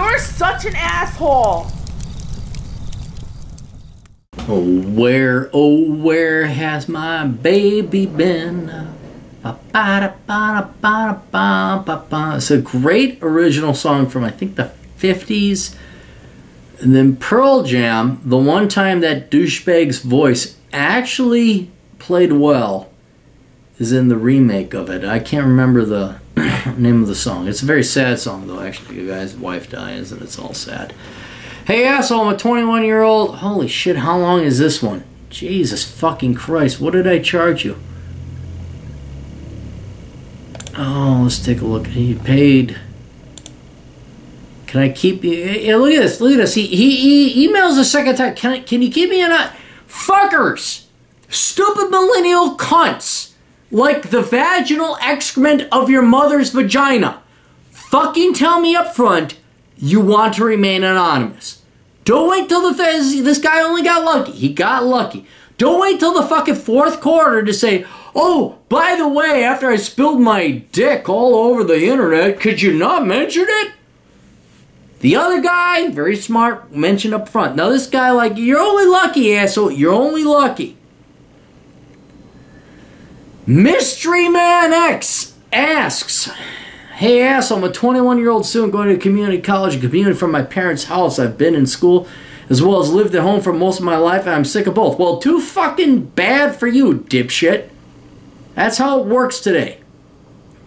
You're such an asshole. Oh, where has my baby been? It's a great original song from, I think, the 50s. And then Pearl Jam, the one time that douchebag's voice actually played well is in the remake of it. I can't remember the name of the song. It's a very sad song, though, actually. You guys' wife dies, and it's all sad. Hey, asshole, I'm a 21-year-old. Holy shit, how long is this one? Jesus fucking Christ, what did I charge you? Oh, let's take a look. He paid... Can I keep you? Yeah, look at this. Look at this. He emails a second time. Can you keep me in a... Fuckers! Stupid millennial cunts! Like the vaginal excrement of your mother's vagina. Fucking tell me up front you want to remain anonymous. Don't wait till this guy only got lucky. He got lucky. Don't wait till the fucking fourth quarter to say, oh, by the way, after I spilled my dick all over the internet, could you not mention it? The other guy, very smart, mentioned up front. Now this guy, like, you're only lucky, asshole. You're only lucky. Mystery Man X asks, hey, asshole, I'm a 21-year-old student going to community college and commuting from my parents' house. I've been in school as well as lived at home for most of my life, and I'm sick of both. Well, too fucking bad for you, dipshit. That's how it works today.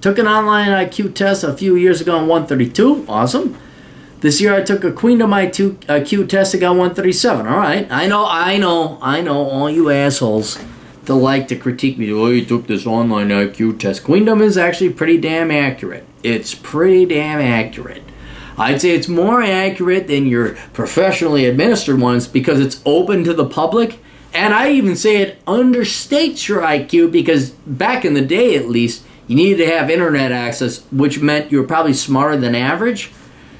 Took an online IQ test a few years ago on 132. Awesome. This year I took a Queendom IQ test and got 137. All right. I know. All you assholes that like to critique me. Oh, you took this online IQ test. Queendom is actually pretty damn accurate. It's pretty damn accurate. I'd say it's more accurate than your professionally administered ones because it's open to the public. And I even say it understates your IQ because back in the day, at least, you needed to have internet access, which meant you were probably smarter than average.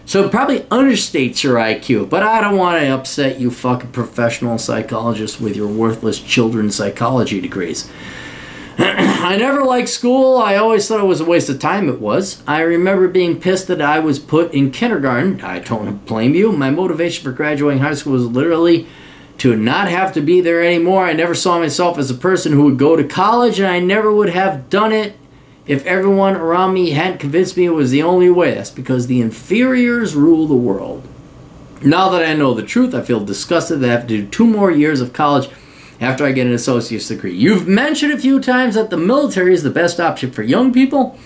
So it probably understates your IQ. But I don't want to upset you fucking professional psychologists with your worthless children's psychology degrees. I never liked school. I always thought it was a waste of time. It was. I remember being pissed that I was put in kindergarten. I don't blame you. My motivation for graduating high school was literally to not have to be there anymore. I never saw myself as a person who would go to college, and I never would have done it if everyone around me hadn't convinced me it was the only way. That's because the inferiors rule the world. Now that I know the truth, I feel disgusted that I have to do 2 more years of college after I get an associate's degree. You've mentioned a few times that the military is the best option for young people.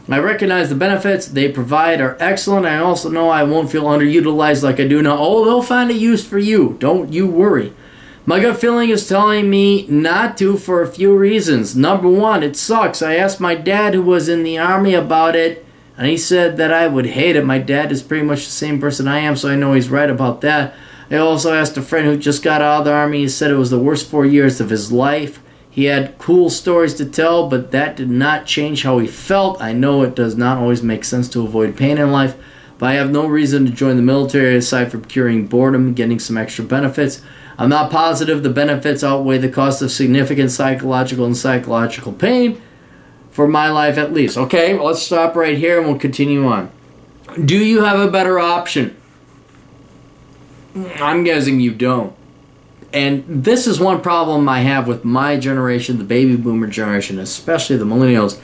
I recognize the benefits they provide are excellent. I also know I won't feel underutilized like I do now. Oh, they'll find a use for you. Don't you worry. My gut feeling is telling me not to for a few reasons. Number one, it sucks. I asked my dad, who was in the Army, about it, and he said that I would hate it. My dad is pretty much the same person I am, so I know he's right about that. I also asked a friend who just got out of the Army. He said it was the worst 4 years of his life. He had cool stories to tell, but that did not change how he felt. I know it does not always make sense to avoid pain in life, but I have no reason to join the military aside from curing boredom and getting some extra benefits. I'm not positive the benefits outweigh the cost of significant psychological pain, for my life at least. Okay, well, let's stop right here and we'll continue on. Do you have a better option? I'm guessing you don't. And this is one problem I have with my generation, the baby boomer generation, especially the millennials.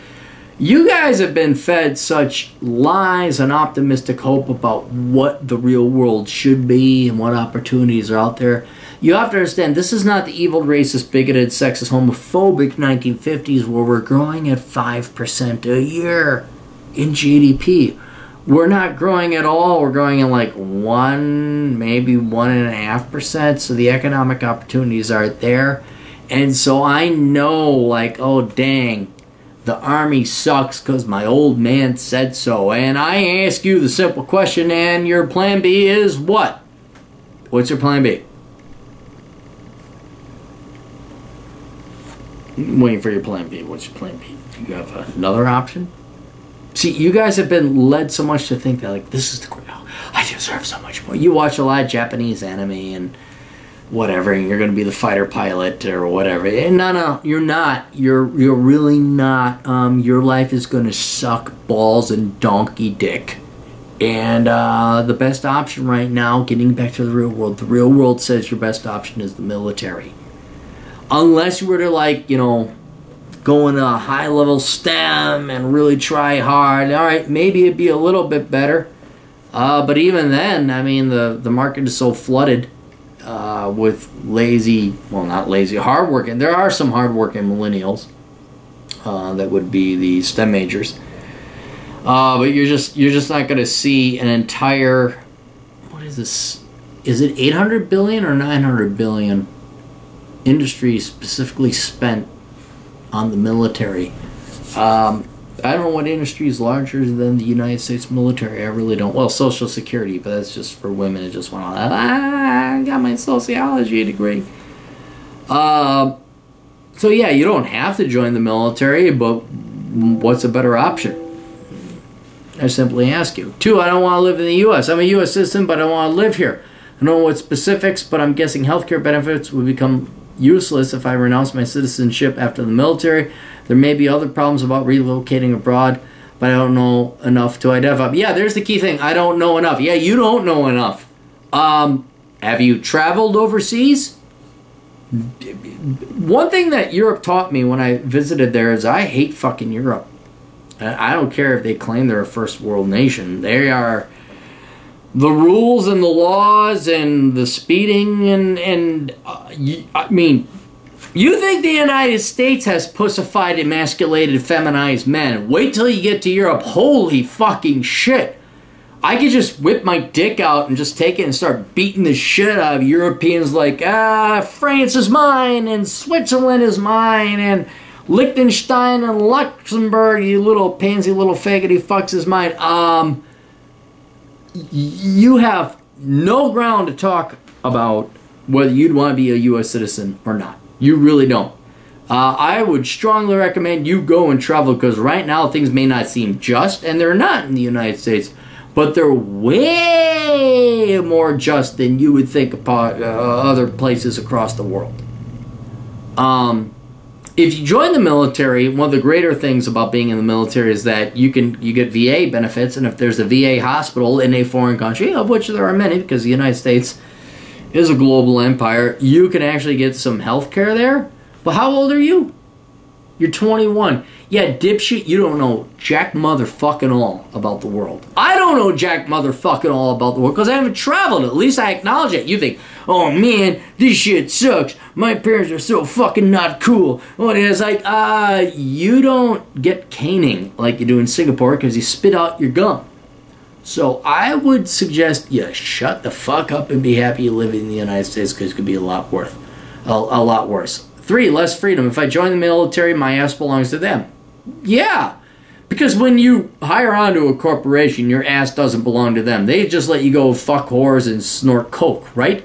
You guys have been fed such lies and optimistic hope about what the real world should be and what opportunities are out there. You have to understand, this is not the evil, racist, bigoted, sexist, homophobic 1950s where we're growing at 5% a year in GDP. We're not growing at all. We're growing at like 1, maybe 1.5%. So the economic opportunities are there. And so I know, like, oh, dang, the Army sucks because my old man said so. And I ask you the simple question, and your plan B is what? What's your plan B? I'm waiting for your plan B. What's your plan B? Do you have another option? See, you guys have been led so much to think that, like, this is the great, oh, I deserve so much more. You watch a lot of Japanese anime and whatever, and you're going to be the fighter pilot or whatever. And no, you're not. You're really not. Your life is going to suck balls and donkey dick. And the best option right now, getting back to the real world says your best option is the military. Unless you were to, like, you know, go into a high-level STEM and really try hard, all right, maybe it'd be a little bit better. But even then, I mean, the market is so flooded with lazy, well, not lazy, hardworking. There are some hardworking millennials that would be the STEM majors. But you're just not going to see an entire, what is this? Is it 800 billion or 900 billion industry specifically spent on the military? I don't know what industry is larger than the United States military. I really don't. Well, Social Security, but that's just for women. It just went on. I got my sociology degree. So yeah, you don't have to join the military, but what's a better option? I simply ask you. 2, I don't want to live in the U.S. I'm a U.S. citizen, but I want to live here. I don't know what specifics, but I'm guessing healthcare benefits would become useless if I renounce my citizenship after the military. There may be other problems about relocating abroad, but I don't know enough to identify. Yeah, there's the key thing. I don't know enough. Yeah, you don't know enough. Have you traveled overseas? One thing that Europe taught me when I visited there is I hate fucking Europe. I don't care if they claim they're a first world nation. They are... The rules and the laws and the speeding I mean, you think the United States has pussified, emasculated, feminized men. Wait till you get to Europe. Holy fucking shit. I could just whip my dick out and just take it and start beating the shit out of Europeans like, France is mine and Switzerland is mine and Liechtenstein and Luxembourg, you little pansy little faggoty fucks is mine. You have no ground to talk about whether you'd want to be a U.S. citizen or not. You really don't. I would strongly recommend you go and travel because right now things may not seem just, and they're not in the United States, but they're way more just than you would think about other places across the world. If you join the military, one of the greater things about being in the military is that you get VA benefits, and if there's a VA hospital in a foreign country, of which there are many because the United States is a global empire, you can actually get some health care there. But how old are you? You're 21. Yeah, dipshit, you don't know jack motherfucking all about the world. I don't know jack motherfucking all about the world because I haven't traveled. At least I acknowledge it. You think, oh man, this shit sucks. My parents are so fucking not cool. What is like, you don't get caning like you do in Singapore because you spit out your gum. So I would suggest you shut the fuck up and be happy you live in the United States because it could be a lot worse. 3, less freedom. If I join the military, my ass belongs to them. Yeah, because when you hire onto a corporation, your ass doesn't belong to them. They just let you go fuck whores and snort coke, right?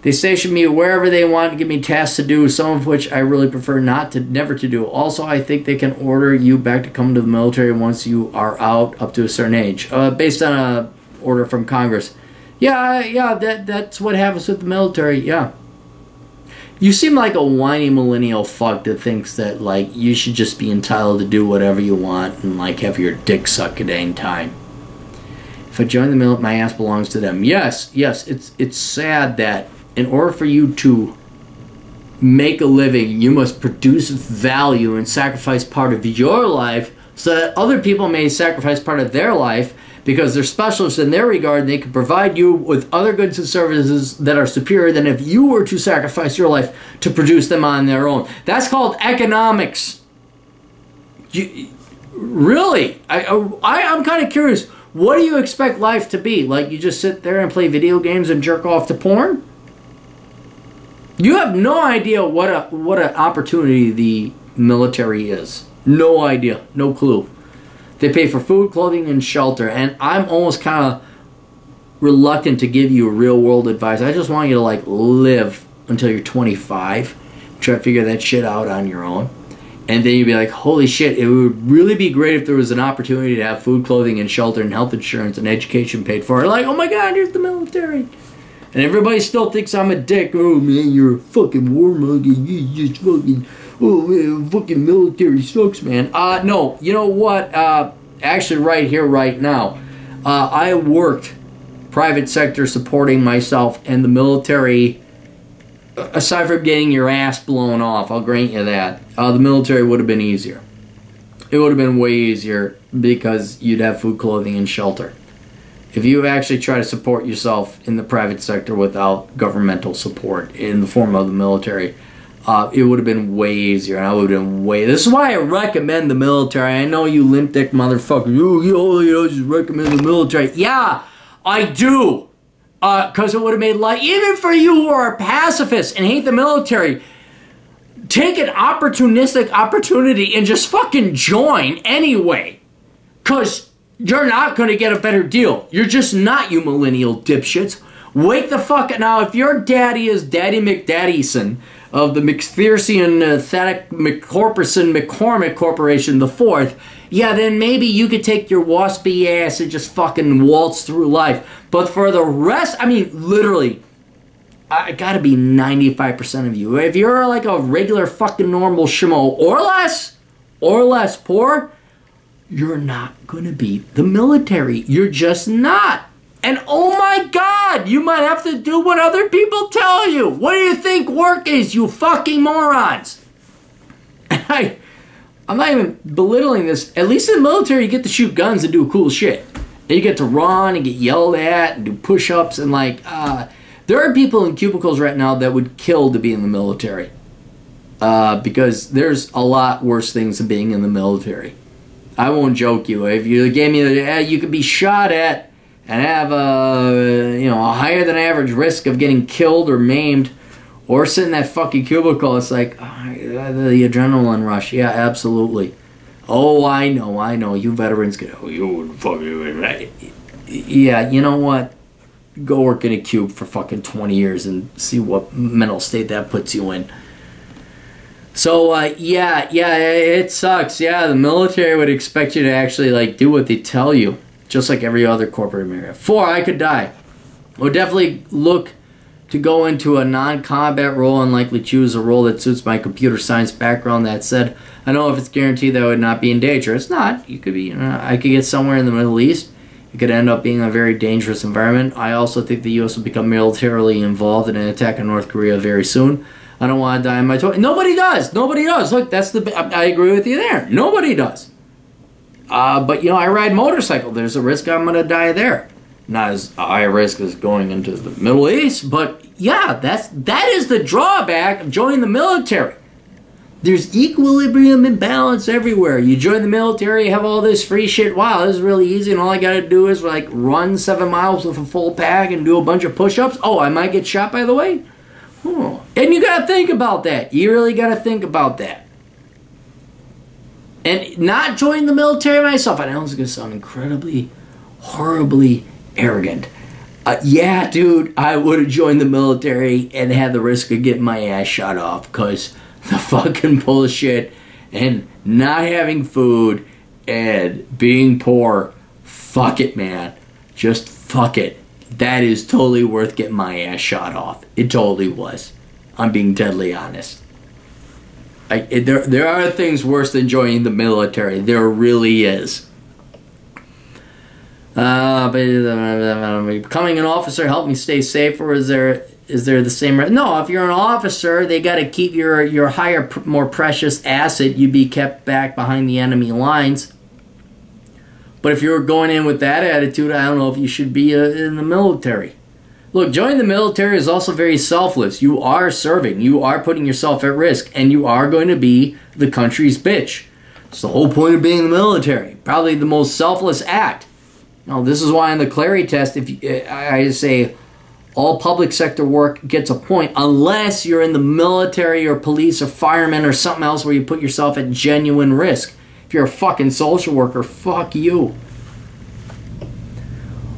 They station me wherever they want to give me tasks to do, some of which I really prefer never to do. Also, I think they can order you back to come to the military once you are out up to a certain age, based on a order from Congress. Yeah, that's what happens with the military, yeah. You seem like a whiny millennial fuck that thinks that, like, you should just be entitled to do whatever you want and, like, have your dick sucked a dang time. If I join the military, my ass belongs to them. Yes, it's sad that in order for you to make a living, you must produce value and sacrifice part of your life so that other people may sacrifice part of their life because they're specialists in their regard and they can provide you with other goods and services that are superior than if you were to sacrifice your life to produce them on their own. That's called economics. Really? I'm kind of curious. What do you expect life to be? Like you just sit there and play video games and jerk off to porn? You have no idea what an opportunity the military is. No idea. No clue. They pay for food, clothing, and shelter. And I'm almost kind of reluctant to give you real-world advice. I just want you to, like, live until you're 25. Try to figure that shit out on your own. And then you'd be like, holy shit, it would really be great if there was an opportunity to have food, clothing, and shelter, and health insurance, and education paid for. Like, oh my god, here's the military. And everybody still thinks I'm a dick. Oh man, you're a fucking warmonger. You just fucking... Oh man, fucking military sucks, man. No, you know what? actually right here, right now. I worked private sector supporting myself, and the military, aside from getting your ass blown off, I'll grant you that, the military would have been easier. It would have been way easier because you'd have food, clothing, and shelter. If you actually try to support yourself in the private sector without governmental support in the form of the military, it would have been way easier, and I would have been way... This is why I recommend the military. I know you limp dick motherfuckers. You just recommend the military. Yeah, I do. Because it would have made life... Even for you who are pacifists and hate the military, take an opportunistic opportunity and just fucking join anyway. Because you're not going to get a better deal. You're just not, you millennial dipshits. Wake the fuck up. Now, if your daddy is Daddy McDaddyson of the McPherson Thaddeus McCorperson McCormick Corporation the Fourth, yeah, then maybe you could take your waspy ass and just fucking waltz through life. But for the rest, I mean, literally, I gotta be 95% of you. If you're like a regular fucking normal schmo or less poor, you're not gonna beat the military. You're just not. And oh my God, you might have to do what other people tell you. What do you think work is, you fucking morons? I'm not even belittling this. At least in the military, you get to shoot guns and do cool shit. And you get to run and get yelled at and do push-ups and like, there are people in cubicles right now that would kill to be in the military. Because there's a lot worse things than being in the military. I won't joke you. If you gave me you could be shot at and have a higher than average risk of getting killed or maimed, or sit in that fucking cubicle. It's like the adrenaline rush. Yeah, absolutely. Oh, I know. You veterans get. Oh, you fucking right. Yeah, you know what? Go work in a cube for fucking 20 years and see what mental state that puts you in. So, yeah, it sucks. Yeah, the military would expect you to actually, like, do what they tell you, just like every other corporate America. 4, I could die. I would definitely look to go into a non-combat role and likely choose a role that suits my computer science background. That said, I don't know if it's guaranteed that I would not be in danger. It's not. You could be, I could get somewhere in the Middle East. It could end up being a very dangerous environment. I also think the U.S. will become militarily involved in an attack on North Korea very soon. I don't want to die in my 20s. Nobody does. Nobody does. Look, I agree with you there. Nobody does. But, I ride motorcycle. There's a risk I'm going to die there. Not as high a risk as going into the Middle East, but, yeah, that is the drawback of joining the military. There's equilibrium and balance everywhere. You join the military, you have all this free shit. Wow, this is really easy, and all I got to do is, like, run 7 miles with a full pack and do a bunch of push-ups. Oh, I might get shot, by the way? Oh. And you got to think about that. You really got to think about that. And not join the military myself. I know it's going to sound incredibly, horribly arrogant. Yeah, dude, I would have joined the military and had the risk of getting my ass shot off because the fucking bullshit and not having food and being poor, fuck it, man. Just fuck it. That is totally worth getting my ass shot off. It totally was. I'm being deadly honest. There are things worse than joining the military. There really is. Becoming an officer helped me stay safe, or is there the same? No, if you're an officer, they got to keep your higher, more precious asset. You'd be kept back behind the enemy lines. But if you're going in with that attitude, I don't know if you should be in the military. Look, joining the military is also very selfless. You are serving. You are putting yourself at risk. And you are going to be the country's bitch. It's the whole point of being in the military. Probably the most selfless act. This is why on the Clary test, I say all public sector work gets a point unless you're in the military or police or firemen or something else where you put yourself at genuine risk. If you're a fucking social worker, fuck you.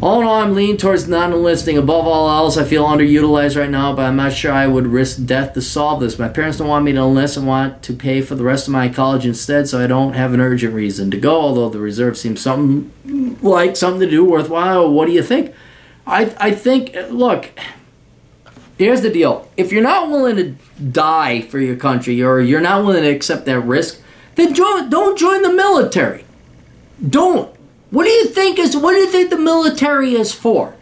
All in all, I'm leaning towards non-enlisting. Above all else, I feel underutilized right now, but I'm not sure I would risk death to solve this. My parents don't want me to enlist and want to pay for the rest of my college instead, so I don't have an urgent reason to go, although the reserve seems something to do worthwhile. What do you think? I think, look, here's the deal. If you're not willing to die for your country or you're not willing to accept that risk, then don't join the military. Don't. What do you think the military is for?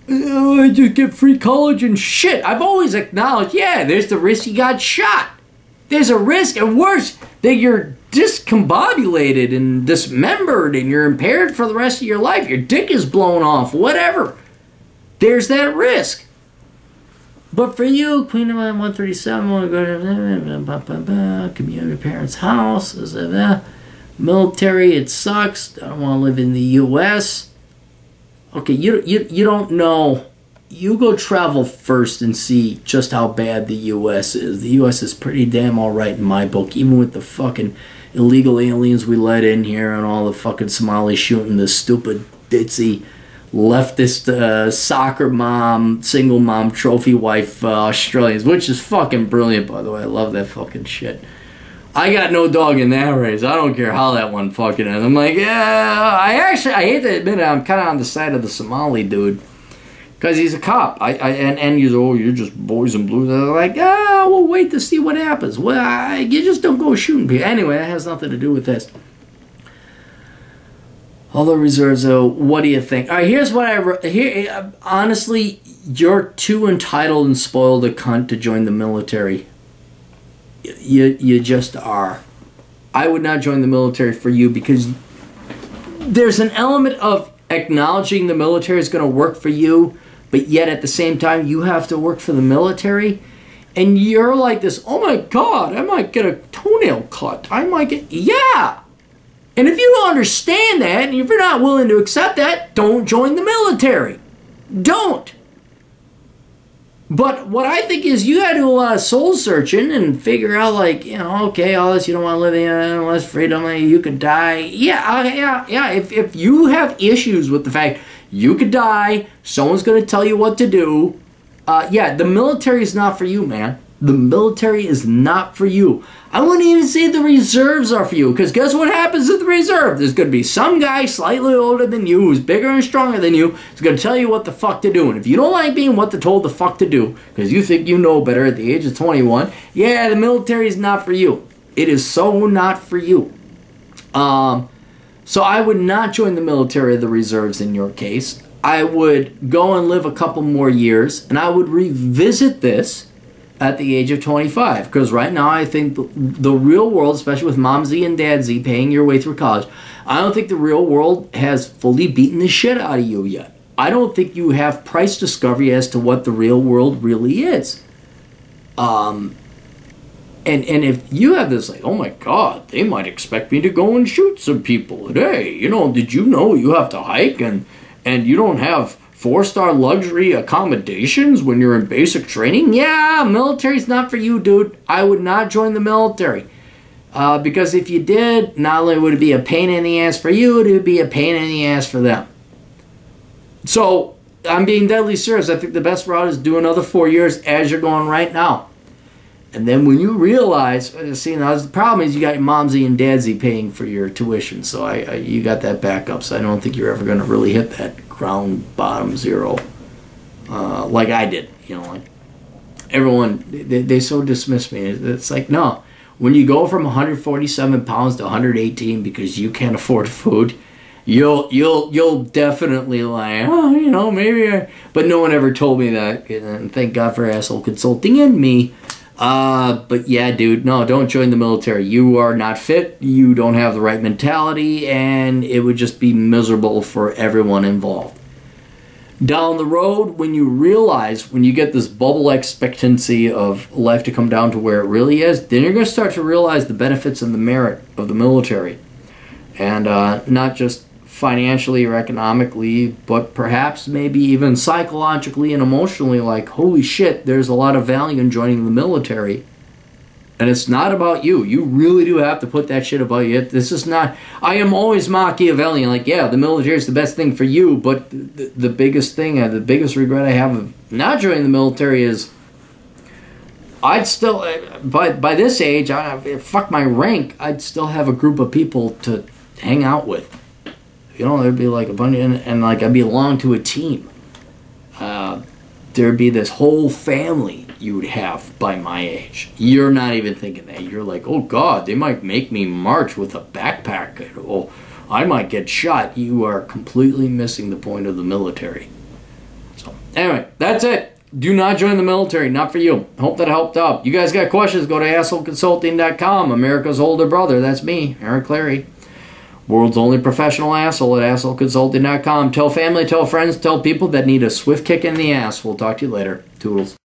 I just get free college and shit. I've always acknowledged, yeah, there's the risk you got shot. There's a risk, and worse, that you're discombobulated and dismembered and you're impaired for the rest of your life. Your dick is blown off, whatever. There's that risk. But for you, Queen of 137, want to go to community parents' house, military, it sucks. I don't want to live in the U.S. Okay, you don't know. You go travel first and see just how bad the U.S. is. The U.S. is pretty damn alright in my book, even with the fucking illegal aliens we let in here and all the fucking Somalis shooting the stupid, ditzy, leftist soccer mom, single mom, trophy wife Australians, which is fucking brilliant, by the way. I love that fucking shit. I got no dog in that race. I don't care how that one fucking ends. I'm like, yeah, I hate to admit it, I'm kind of on the side of the Somali dude. Because he's a cop. And he's, oh, you're just boys and blues. I'm like, we'll wait to see what happens. Well, you just don't go shooting people. Anyway, that has nothing to do with this. All the reserves, though, what do you think? All right, here's what I wrote. Honestly, you're too entitled and spoiled a cunt to join the military. You just are. I would not join the military for you because there's an element of acknowledging the military is going to work for you, but yet at the same time you have to work for the military, and you're like this, oh my God, I might get a toenail cut. I might get, yeah. And if you don't understand that, and if you're not willing to accept that, don't join the military. Don't. But what I think is you got to do a lot of soul searching and figure out, like, you know, okay, all this, you don't want to live in less freedom, you could die. Yeah. If you have issues with the fact you could die, someone's going to tell you what to do, yeah, the military is not for you, man. The military is not for you. I wouldn't even say the reserves are for you, because guess what happens at the reserve? There's going to be some guy slightly older than you, who's bigger and stronger than you, who's going to tell you what the fuck to do. And if you don't like being told the fuck to do, because you think you know better at the age of 21, yeah, the military is not for you. It is so not for you. So I would not join the military or the reserves in your case. I would go and live a couple more years, and I would revisit this at the age of 25, because right now I think the real world, especially with Mom Z and Dad Z paying your way through college, I don't think the real world has fully beaten the shit out of you yet. I don't think you have price discovery as to what the real world really is. And if you have this, like, oh my God, they might expect me to go and shoot some people. And hey, you know, did you know you have to hike and you don't have 4-star luxury accommodations when you're in basic training? Yeah, military's not for you, dude. I would not join the military. Because if you did, not only would it be a pain in the ass for you, it would be a pain in the ass for them. So, I'm being deadly serious. I think the best route is do another 4 years as you're going right now. And then when you realize, see, now the problem is you got your Momsy and Dadsy paying for your tuition, so you got that backup, so I don't think you're ever going to really hit that ground bottom zero like I did. You know, like everyone, they so dismiss me. It's like, no, when you go from 147 pounds to 118 because you can't afford food, you'll definitely like, oh, you know, maybe but no one ever told me that, and thank God for Asshole Consulting and me. But yeah, dude, no, don't join the military. You are not fit, you don't have the right mentality, and it would just be miserable for everyone involved. Down the road, when you realize, when you get this bubble expectancy of life to come down to where it really is, then you're going to start to realize the benefits and the merit of the military. And not just financially or economically, but perhaps maybe even psychologically and emotionally, like, holy shit, there's a lot of value in joining the military. And it's not about you. You really do have to put that shit about you. This is not, I am always Machiavellian, like, yeah, the military is the best thing for you, but the biggest thing, the biggest regret I have of not joining the military is I'd still, by this age, fuck my rank, I'd still have a group of people to hang out with. You know, there'd be like a bunch, and like I'd belong to a team. There'd be this whole family you would have by my age. You're not even thinking that. You're like, oh God, they might make me march with a backpack. Oh, I might get shot. You are completely missing the point of the military. So, anyway, that's it. Do not join the military. Not for you. Hope that helped out. You guys got questions, go to assholeconsulting.com. America's older brother. That's me, Eric Clary. World's only professional asshole at assholeconsulting.com. Tell family, tell friends, tell people that need a swift kick in the ass. We'll talk to you later. Toodles.